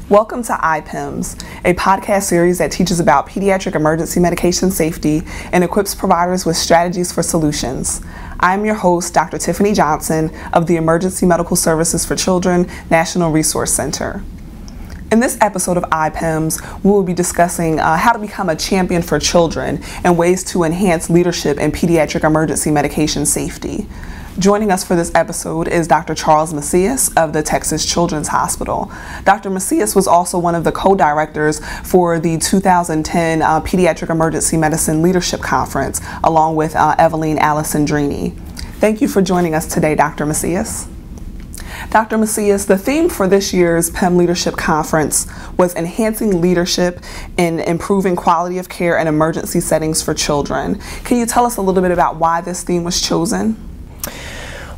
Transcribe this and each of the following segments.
Welcome to iPEMS, a podcast series that teaches about pediatric emergency medication safety and equips providers with strategies for solutions. I'm your host, Dr. Tiffani Johnson of the Emergency Medical Services for Children National Resource Center. In this episode of iPEMS, we will be discussing how to become a champion for children and ways to enhance leadership in pediatric emergency medication safety. Joining us for this episode is Dr. Charles Macias of the Texas Children's Hospital. Dr. Macias was also one of the co-directors for the 2010 Pediatric Emergency Medicine Leadership Conference, along with Eveline Alessandrini. Thank you for joining us today, Dr. Macias. Dr. Macias, the theme for this year's PEM Leadership Conference was enhancing leadership in improving quality of care in emergency settings for children. Can you tell us a little bit about why this theme was chosen?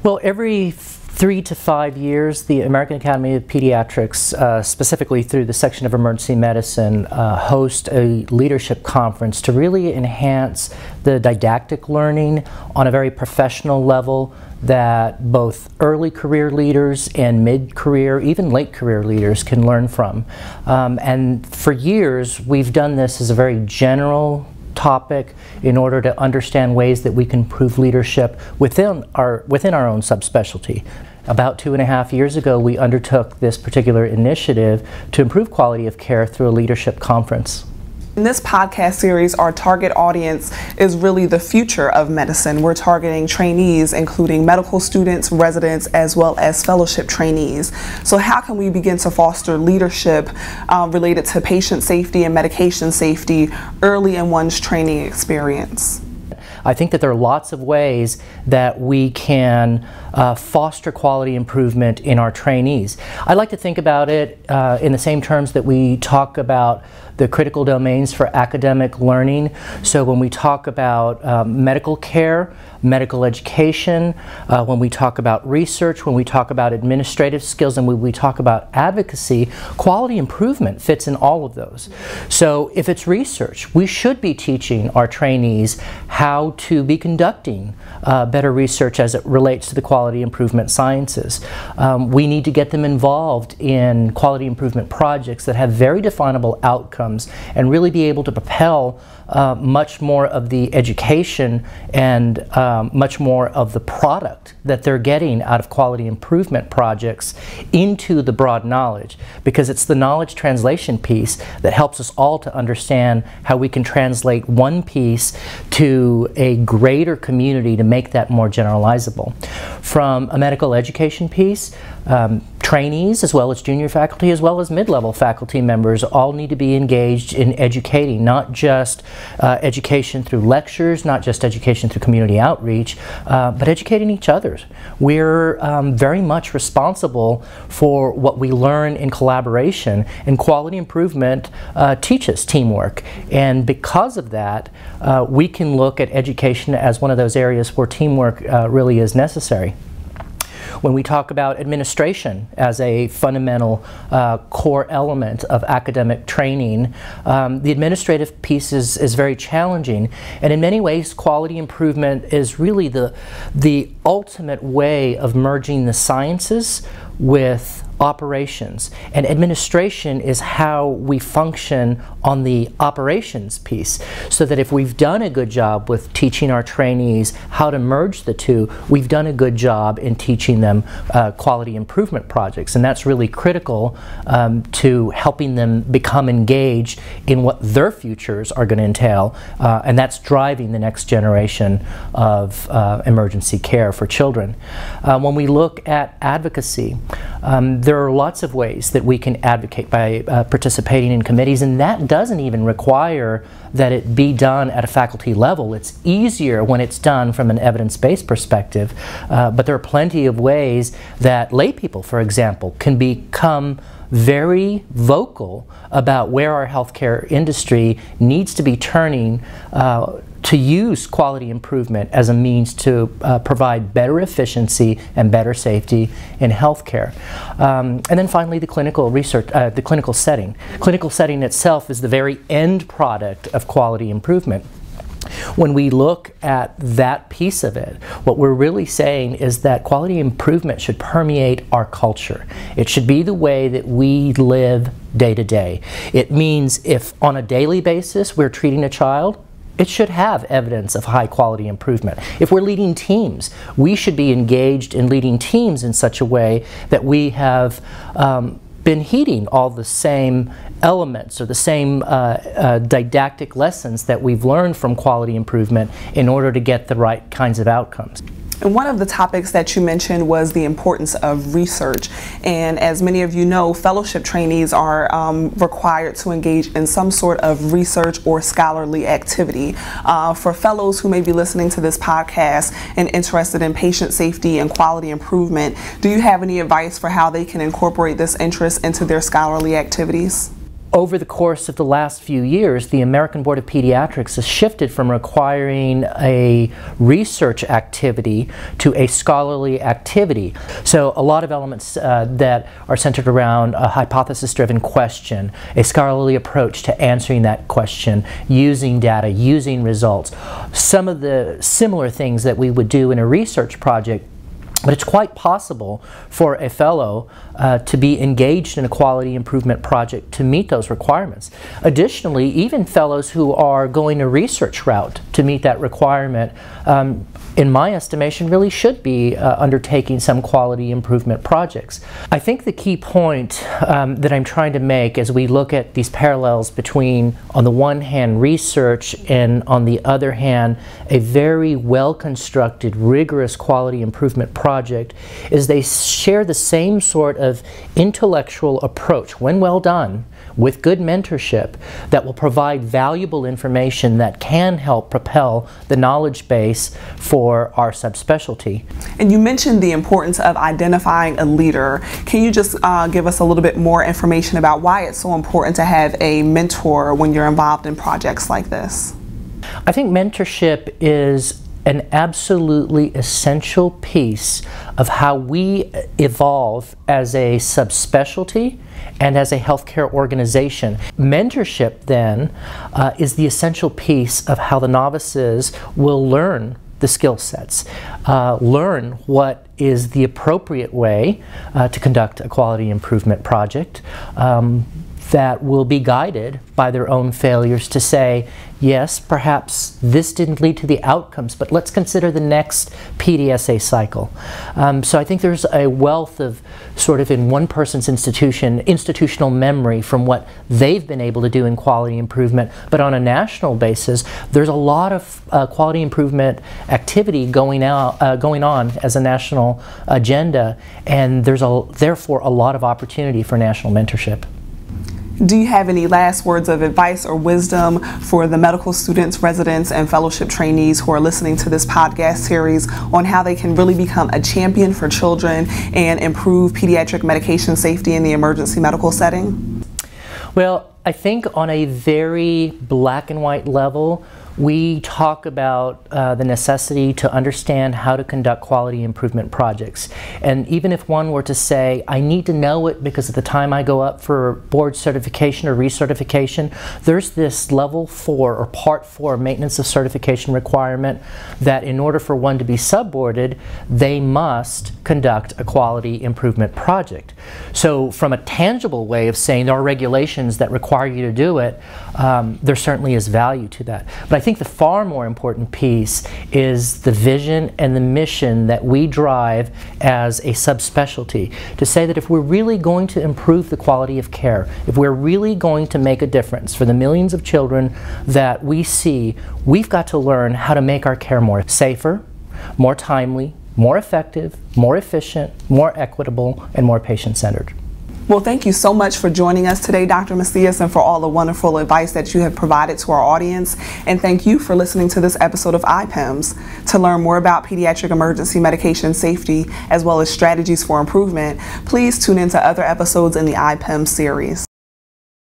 Well, every 3 to 5 years, the American Academy of Pediatrics, specifically through the section of emergency medicine, host a leadership conference to really enhance the didactic learning on a very professional level that both early career leaders and mid-career, even late career leaders can learn from. And for years, we've done this as a very general topic in order to understand ways that we can improve leadership within our own subspecialty. About 2.5 years ago, we undertook this particular initiative to improve quality of care through a leadership conference. In this podcast series, our target audience is really the future of medicine. We're targeting trainees, including medical students, residents, as well as fellowship trainees. So how can we begin to foster leadership related to patient safety and medication safety early in one's training experience? I think that there are lots of ways that we can foster quality improvement in our trainees. I like to think about it in the same terms that we talk about the critical domains for academic learning. So when we talk about medical care, medical education, when we talk about research, when we talk about administrative skills, and when we talk about advocacy, quality improvement fits in all of those. So if it's research, we should be teaching our trainees how to be conducting better research as it relates to the quality improvement sciences. We need to get them involved in quality improvement projects that have very definable outcomes and really be able to propel much more of the education and much more of the product that they're getting out of quality improvement projects into the broad knowledge, because it's the knowledge translation piece that helps us all to understand how we can translate one piece to a greater community to make that more generalizable. From a medical education piece, trainees as well as junior faculty as well as mid-level faculty members all need to be engaged in educating, not just education through lectures, not just education through community outreach, but educating each other. We're very much responsible for what we learn in collaboration, and quality improvement teaches teamwork. And because of that, we can look at education as one of those areas where teamwork really is necessary. When we talk about administration as a fundamental core element of academic training, the administrative piece is very challenging, and in many ways quality improvement is really the ultimate way of merging the sciences with operations, and administration is how we function on the operations piece, so that if we've done a good job with teaching our trainees how to merge the two, we've done a good job in teaching them quality improvement projects, and that's really critical to helping them become engaged in what their futures are going to entail, and that's driving the next generation of emergency care for children. When we look at advocacy, there are lots of ways that we can advocate by participating in committees, and that doesn't even require that it be done at a faculty level. It's easier when it's done from an evidence-based perspective, but there are plenty of ways that lay people, for example, can become very vocal about where our healthcare industry needs to be turning to use quality improvement as a means to provide better efficiency and better safety in healthcare. And then finally, the clinical research, the clinical setting. Clinical setting itself is the very end product of quality improvement. When we look at that piece of it, what we're really saying is that quality improvement should permeate our culture. It should be the way that we live day to day. It means if on a daily basis we're treating a child, it should have evidence of high quality improvement. If we're leading teams, we should be engaged in leading teams in such a way that we have been heeding all the same elements or the same didactic lessons that we've learned from quality improvement in order to get the right kinds of outcomes. And one of the topics that you mentioned was the importance of research. And as many of you know, fellowship trainees are required to engage in some sort of research or scholarly activity. For fellows who may be listening to this podcast and interested in patient safety and quality improvement, do you have any advice for how they can incorporate this interest into their scholarly activities? Over the course of the last few years, the American Board of Pediatrics has shifted from requiring a research activity to a scholarly activity. So a lot of elements that are centered around a hypothesis-driven question, a scholarly approach to answering that question, using data, using results. Some of the similar things that we would do in a research project. But it's quite possible for a fellow to be engaged in a quality improvement project to meet those requirements. Additionally, even fellows who are going a research route to meet that requirement, in my estimation, really should be undertaking some quality improvement projects. I think the key point that I'm trying to make as we look at these parallels between, on the one hand, research and on the other hand, a very well-constructed, rigorous quality improvement project is they share the same sort of intellectual approach, when well done, with good mentorship, that will provide valuable information that can help propel the knowledge base for our subspecialty. And you mentioned the importance of identifying a leader. Can you just give us a little bit more information about why it's so important to have a mentor when you're involved in projects like this? I think mentorship is an absolutely essential piece of how we evolve as a subspecialty and as a healthcare organization. Mentorship then is the essential piece of how the novices will learn the skill sets, learn what is the appropriate way to conduct a quality improvement project that will be guided by their own failures to say, yes, perhaps this didn't lead to the outcomes, but let's consider the next PDSA cycle. So I think there's a wealth of sort of in one person's institutional memory from what they've been able to do in quality improvement, but on a national basis, there's a lot of quality improvement activity going on as a national agenda, and there's therefore a lot of opportunity for national mentorship. Do you have any last words of advice or wisdom for the medical students, residents, and fellowship trainees who are listening to this podcast series on how they can really become a champion for children and improve pediatric medication safety in the emergency medical setting? Well, I think on a very black and white level, we talk about the necessity to understand how to conduct quality improvement projects. And even if one were to say, I need to know it because at the time I go up for board certification or recertification, there's this level 4 or part 4 maintenance of certification requirement that in order for one to be subboarded, they must conduct a quality improvement project. So from a tangible way of saying there are regulations that require you to do it, there certainly is value to that. But I think the far more important piece is the vision and the mission that we drive as a subspecialty, to say that if we're really going to improve the quality of care, if we're really going to make a difference for the millions of children that we see, we've got to learn how to make our care more safer, more timely, more effective, more efficient, more equitable, and more patient-centered. Well, thank you so much for joining us today, Dr. Macias, and for all the wonderful advice that you have provided to our audience. And thank you for listening to this episode of iPEMS. To learn more about pediatric emergency medication safety, as well as strategies for improvement, please tune into other episodes in the iPEMS series.